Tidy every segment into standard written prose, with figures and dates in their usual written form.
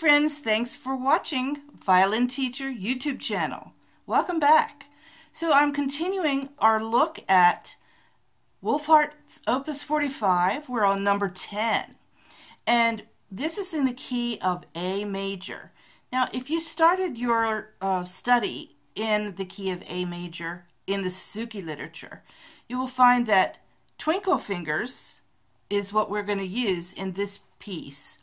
friends, thanks for watching Violin Teacher YouTube channel. Welcome back. So I'm continuing our look at Wohlfahrt's Opus 45. We're on number 10. And this is in the key of A major. Now if you started your study in the key of A major in the Suzuki literature, you will find that twinkle fingers is what we're going to use in this piece.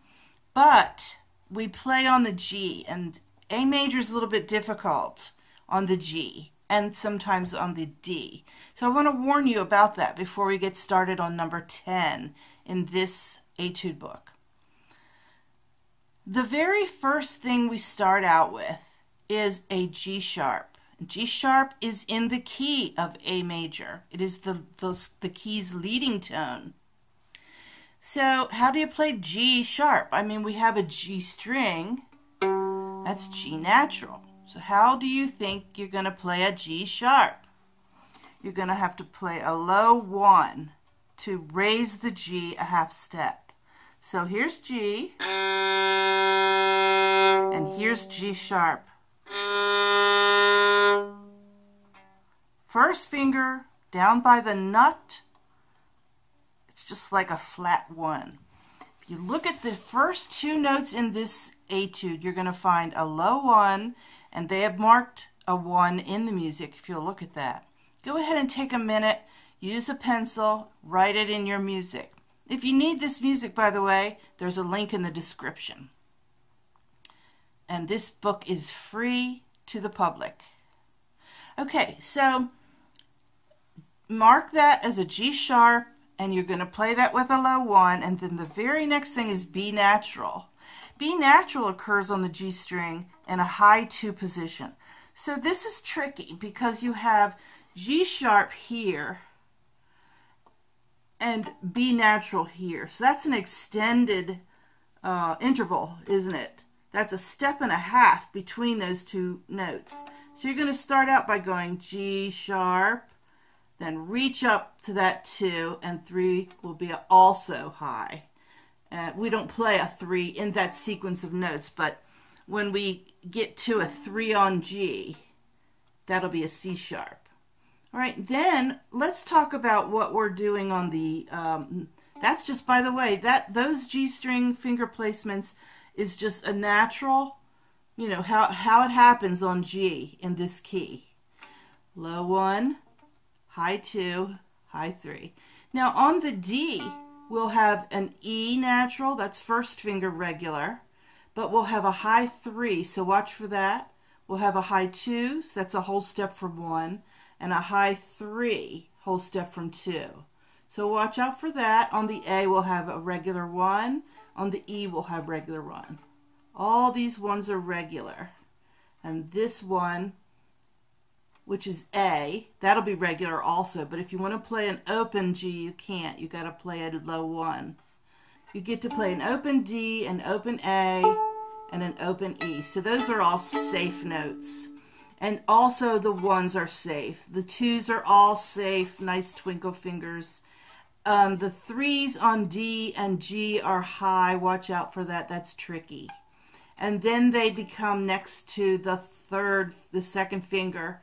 But we play on the G, and A major is a little bit difficult on the G and sometimes on the D. So I want to warn you about that before we get started on number 10 in this etude book. The very first thing we start out with is a G sharp. G sharp is in the key of A major. It is the key's leading tone. So how do you play G sharp? I mean, we have a G string. That's G natural. So how do you think you're going to play a G sharp? You're going to have to play a low 1 to raise the G a half step. So here's G, and here's G sharp. First finger down by the nut, it's just like a flat 1. If you look at the first two notes in this etude, you're going to find a low 1, and they have marked a 1 in the music if you'll look at that. Go ahead and take a minute, use a pencil, write it in your music. If you need this music, by the way, there's a link in the description. And this book is free to the public. Okay, so mark that as a G sharp, and you're going to play that with a low 1, and then the very next thing is B natural. B natural occurs on the G string in a high 2 position. So this is tricky because you have G sharp here and B natural here. So that's an extended interval, isn't it? That's a step and a half between those two notes. So you're going to start out by going G sharp, then reach up to that 2, and 3 will be also high. We don't play a 3 in that sequence of notes, but when we get to a 3 on G, that'll be a C sharp. All right, then let's talk about what we're doing on the, that's just, by the way, those G string finger placements is just a natural, you know, how it happens on G in this key. Low 1, high 2, high 3. Now on the D, we'll have an E natural, that's first finger regular, but we'll have a high 3, so watch for that. We'll have a high 2, so that's a whole step from 1, and a high 3, whole step from 2. So watch out for that. On the A, we'll have a regular 1. On the E, we'll have regular 1. All these ones are regular. And this one, which is A, that'll be regular also, but if you want to play an open G, you can't. You got to play a low 1. You get to play an open D, an open A, and an open E. So those are all safe notes. And also the 1s are safe. The 2s are all safe, nice twinkle fingers. The 3s on D and G are high. Watch out for that. That's tricky. And then they become next to the second finger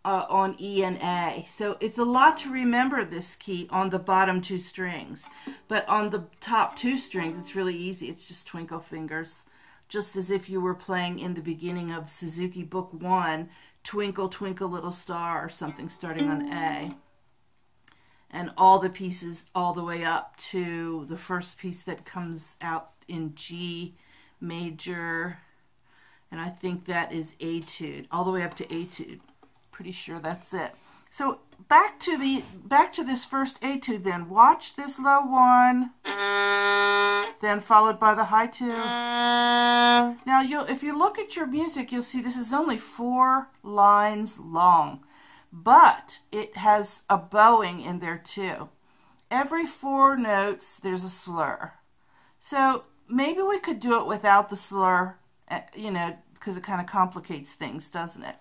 on E and A. So it's a lot to remember this key on the bottom 2 strings. But on the top 2 strings, it's really easy. It's just twinkle fingers. Just as if you were playing in the beginning of Suzuki Book 1, Twinkle, Twinkle, Little Star, or something starting on A. And all the pieces all the way up to the first piece that comes out in G major. And I think that is etude, all the way up to etude. Pretty sure that's it. So back to this first etude then. Watch this low 1, then followed by the high 2. Now if you look at your music, you'll see this is only 4 lines long, but it has a bowing in there too. Every 4 notes there's a slur. So maybe we could do it without the slur, you know, because it kind of complicates things, doesn't it?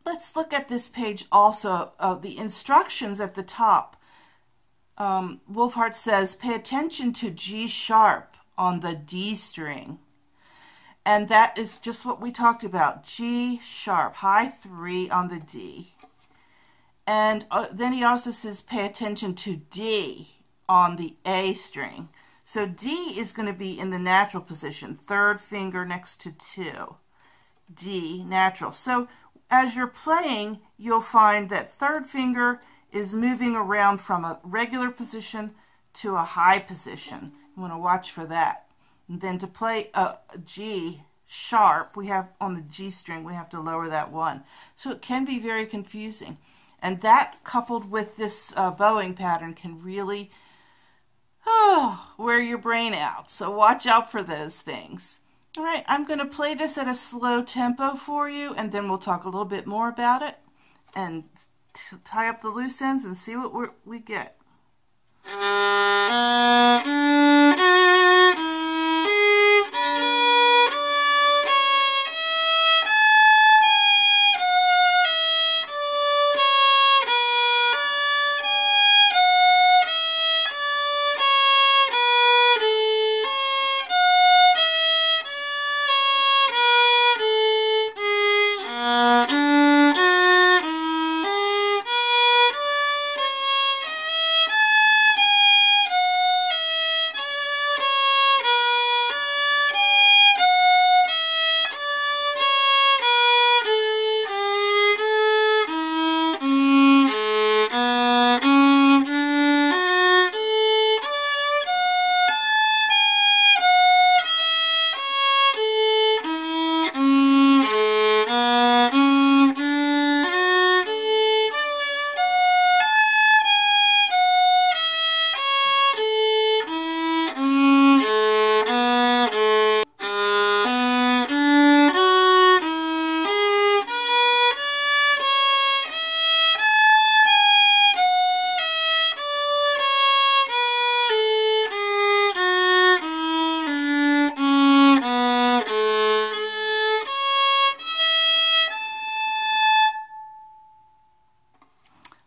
Let's look at this page also. The instructions at the top. Wohlfahrt says, pay attention to G sharp on the D string. And that is just what we talked about. G sharp, high 3 on the D. And then he also says pay attention to D on the A string. So D is going to be in the natural position, third finger next to 2. D, natural. So as you're playing, you'll find that third finger is moving around from a regular position to a high position. You want to watch for that. And then to play a G sharp, we have on the G string, we have to lower that 1. So it can be very confusing. And that coupled with this bowing pattern can really wear your brain out. So watch out for those things. All right, I'm going to play this at a slow tempo for you, and then we'll talk a little bit more about it and tie up the loose ends and see what we get.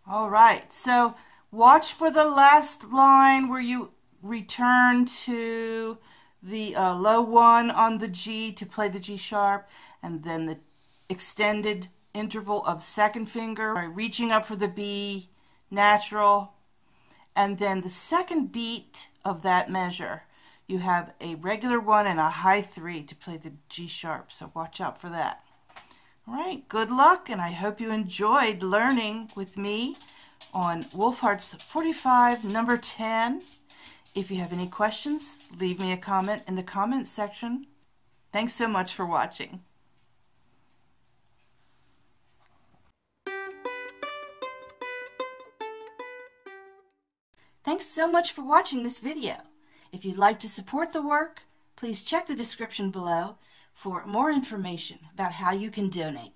All right, so watch for the last line where you return to the low 1 on the G to play the G sharp, and then the extended interval of second finger, reaching up for the B, natural, and then the second beat of that measure, you have a regular 1 and a high 3 to play the G sharp, so watch out for that. All right, good luck, and I hope you enjoyed learning with me on Wohlfahrt's 45, number 10. If you have any questions, leave me a comment in the comments section. Thanks so much for watching. Thanks so much for watching this video. If you'd like to support the work, please check the description below for more information about how you can donate.